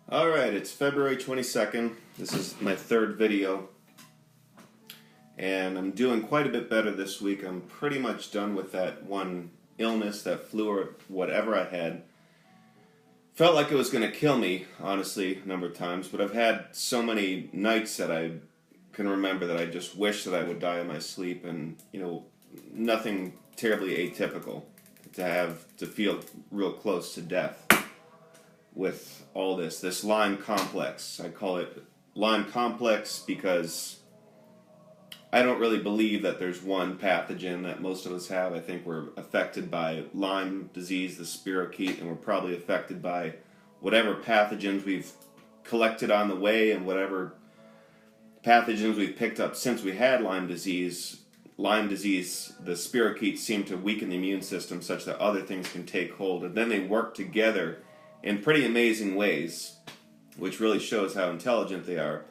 Alright, it's February 22nd. This is my third video. And I'm doing quite a bit better this week. I'm pretty much done with that one illness, that flu or whatever I had. Felt like it was going to kill me, honestly, a number of times. But I've had so many nights that I can remember that I just wish that I would die in my sleep. And, nothing terribly atypical to feel real close to death with all this Lyme complex. I call it Lyme complex because I don't really believe that there's one pathogen that most of us have. I think we're affected by Lyme disease, the spirochete, and we're probably affected by whatever pathogens we've collected on the way and whatever pathogens we've picked up since we had Lyme disease. Lyme disease, the spirochetes seem to weaken the immune system such that other things can take hold, and then they work together in pretty amazing ways, which really shows how intelligent they are.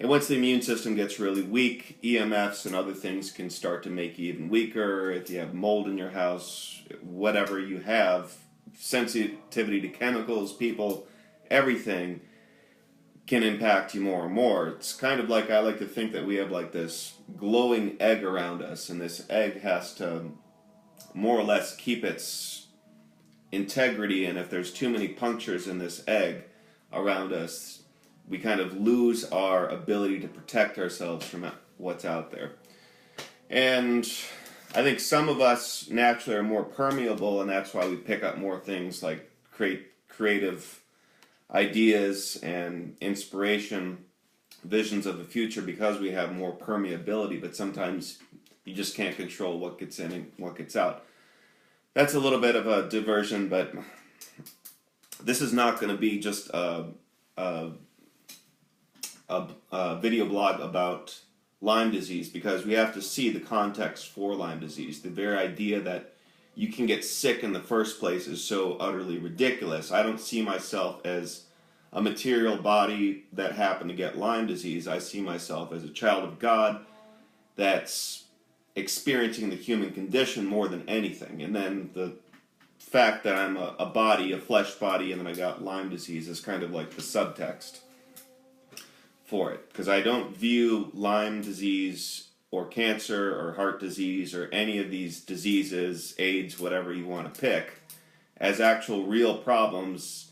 And once the immune system gets really weak, EMFs and other things can start to make you even weaker. If you have mold in your house, whatever you have, sensitivity to chemicals, people, everything can impact you more and more. It's kind of like, I like to think that we have like this glowing egg around us, and this egg has to more or less keep its integrity, and if there's too many punctures in this egg around us, we kind of lose our ability to protect ourselves from what's out there. And I think some of us naturally are more permeable, and that's why we pick up more things like creative ideas and inspiration, visions of the future, because we have more permeability. But sometimes you just can't control what gets in and what gets out. That's a little bit of a diversion, but this is not going to be just a video blog about Lyme disease, because we have to see the context for Lyme disease. The very idea that you can get sick in the first place is so utterly ridiculous. I don't see myself as a material body that happened to get Lyme disease. I see myself as a child of God that's experiencing the human condition more than anything. And then the fact that I'm a body, a flesh body, and then I got Lyme disease is kind of like the subtext for it. Because I don't view Lyme disease or cancer or heart disease or any of these diseases, AIDS, whatever you want to pick, as actual real problems.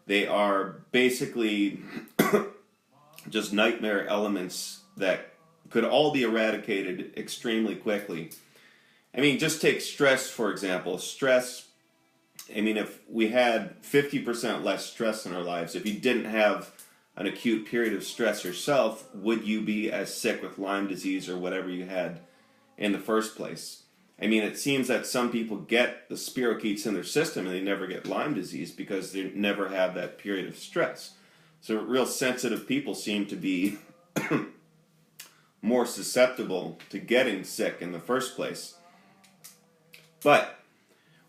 They are basically just nightmare elements that could all be eradicated extremely quickly. I mean, just take stress, for example. Stress, I mean, if we had 50% less stress in our lives, if you didn't have an acute period of stress yourself, would you be as sick with Lyme disease or whatever you had in the first place? I mean, it seems that some people get the spirochetes in their system and they never get Lyme disease because they never have that period of stress. So real sensitive people seem to be more susceptible to getting sick in the first place. But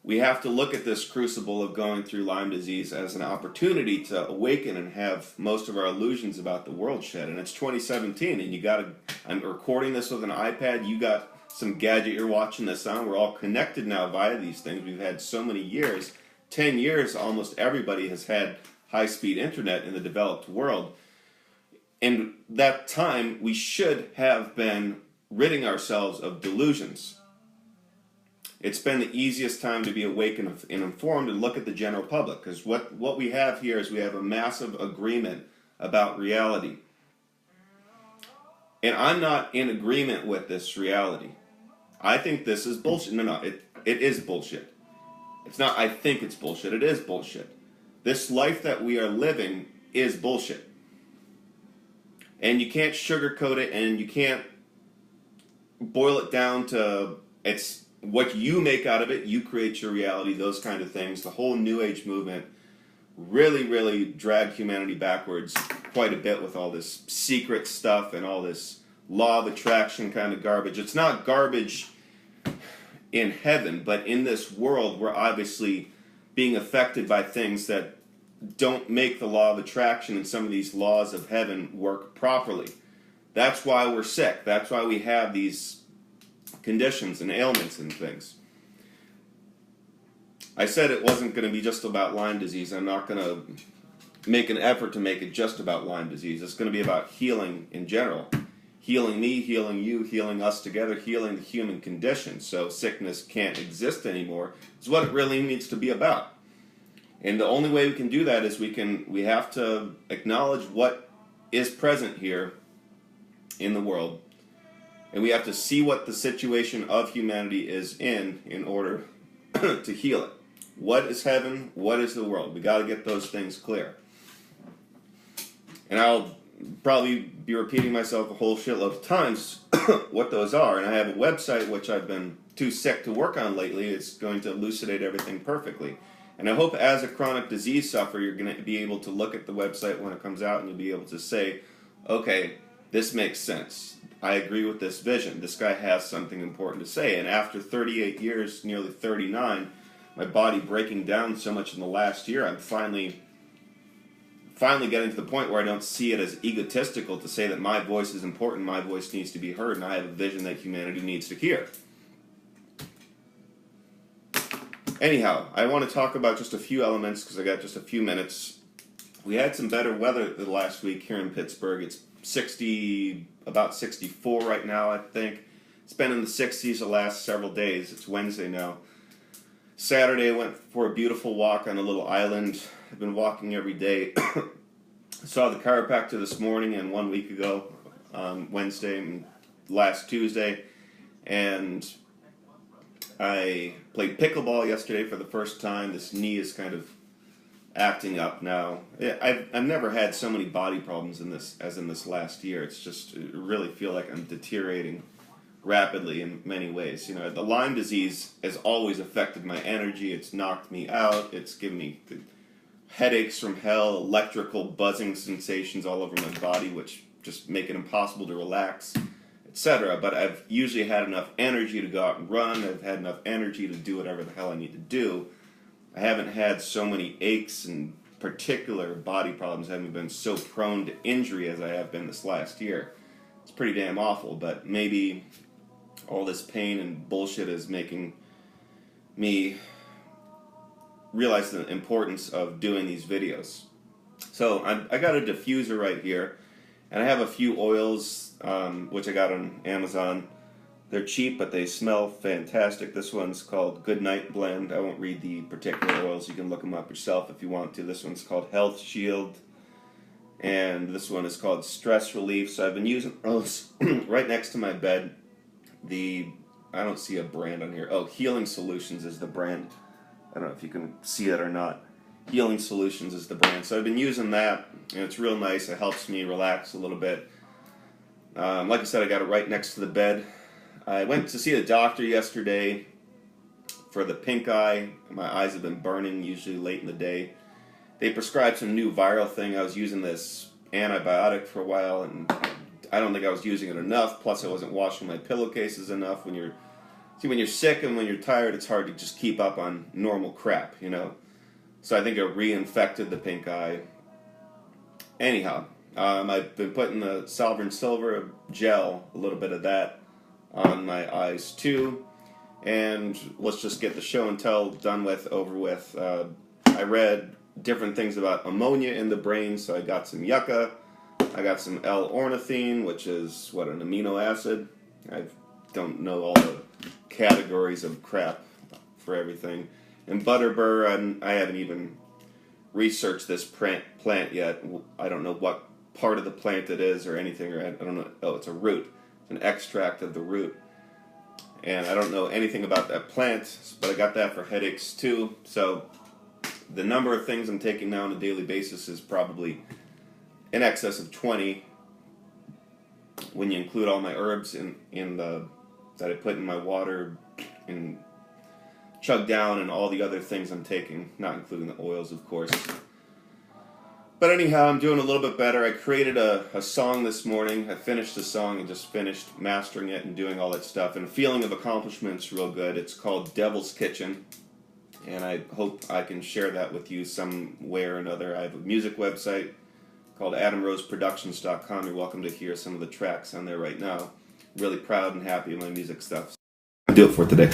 we have to look at this crucible of going through Lyme disease as an opportunity to awaken and have most of our illusions about the world shed. And it's 2017, and I'm recording this with an iPad. You got some gadget you're watching this on. We're all connected now via these things. We've had so many years. 10 years, almost everybody has had high-speed internet in the developed world. In that time, we should have been ridding ourselves of delusions. It's been the easiest time to be awake and informed and look at the general public, because what we have here is we have a massive agreement about reality. And I'm not in agreement with this reality. I think this is bullshit. No, it is bullshit. It's not I think it's bullshit, it is bullshit. This life that we are living is bullshit. And you can't sugarcoat it, and you can't boil it down to it's what you make out of it. You create your reality, those kind of things. The whole New Age movement really, really dragged humanity backwards quite a bit with all this secret stuff and all this law of attraction kind of garbage. It's not garbage in heaven, but in this world we're obviously being affected by things that don't make the law of attraction and some of these laws of heaven work properly. That's why we're sick. That's why we have these conditions and ailments and things. I said it wasn't going to be just about Lyme disease. I'm not going to make an effort to make it just about Lyme disease. It's going to be about healing in general. Healing me, healing you, healing us together, healing the human condition so sickness can't exist anymore is what it really needs to be about. And the only way we can do that is we have to acknowledge what is present here in the world, and we have to see what the situation of humanity is in order to heal it. What is heaven? What is the world? We got to get those things clear. And I'll probably be repeating myself a whole shitload of times what those are. And I have a website which I've been too sick to work on lately. It's going to elucidate everything perfectly. And I hope as a chronic disease sufferer, you're going to be able to look at the website when it comes out and you'll be able to say, okay, this makes sense. I agree with this vision. This guy has something important to say. And after 38 years, nearly 39, my body breaking down so much in the last year, I'm finally getting to the point where I don't see it as egotistical to say that my voice is important, my voice needs to be heard, and I have a vision that humanity needs to hear. Anyhow, I want to talk about just a few elements because I got just a few minutes. We had some better weather the last week here in Pittsburgh. It's about 64 right now, I think. It's been in the 60s the last several days. It's Wednesday now. Saturday, I went for a beautiful walk on a little island. I've been walking every day. I saw the chiropractor this morning and 1 week ago, Wednesday and last Tuesday. And I played pickleball yesterday for the first time. This knee is kind of acting up now. I've never had so many body problems as in this last year. It's just, I really feel like I'm deteriorating rapidly in many ways. You know, the Lyme disease has always affected my energy. It's knocked me out. It's given me headaches from hell, electrical buzzing sensations all over my body, which just make it impossible to relax, etc. But I've usually had enough energy to go out and run. I've had enough energy to do whatever the hell I need to do. I haven't had so many aches and particular body problems. I haven't been so prone to injury as I have been this last year. It's pretty damn awful, but maybe all this pain and bullshit is making me realize the importance of doing these videos. So I got a diffuser right here, and I have a few oils which I got on Amazon. They're cheap, but they smell fantastic. This one's called Goodnight Blend. I won't read the particular oils. You can look them up yourself if you want to. This one's called Health Shield, and this one is called Stress Relief. So I've been using those right next to my bed. I don't see a brand on here. Oh, Healing Solutions is the brand. I don't know if you can see it or not. Healing Solutions is the brand. So I've been using that, and it's real nice. It helps me relax a little bit. Like I said, I got it right next to the bed. I went to see the doctor yesterday for the pink eye. My eyes have been burning, usually late in the day. They prescribed some new viral thing. I was using this antibiotic for a while, and I don't think I was using it enough. Plus, I wasn't washing my pillowcases enough. When you're sick and when you're tired, it's hard to just keep up on normal crap, you know. So I think it reinfected the pink eye. Anyhow, I've been putting the Sovereign Silver gel, a little bit of that, on my eyes too. And let's just get the show and tell done with, over with. I read different things about ammonia in the brain, so I got some yucca. I got some L-ornithine, which is, an amino acid? I don't know all the categories of crap for everything. And butterbur, I haven't even researched this plant yet. I don't know what part of the plant it is or anything. Or I don't know. Oh, it's a root. It's an extract of the root. And I don't know anything about that plant, but I got that for headaches too. So the number of things I'm taking now on a daily basis is probably in excess of 20 when you include all my herbs that I put in my water and chug down and all the other things I'm taking, not including the oils, of course. But anyhow, I'm doing a little bit better. I created a song this morning. I finished the song and just finished mastering it and doing all that stuff. And a feeling of accomplishment's real good. It's called Devil's Kitchen. And I hope I can share that with you some way or another. I have a music website called AdamRoseProductions.com. You're welcome to hear some of the tracks on there right now. Really proud and happy of my music stuff. I'll do it for today.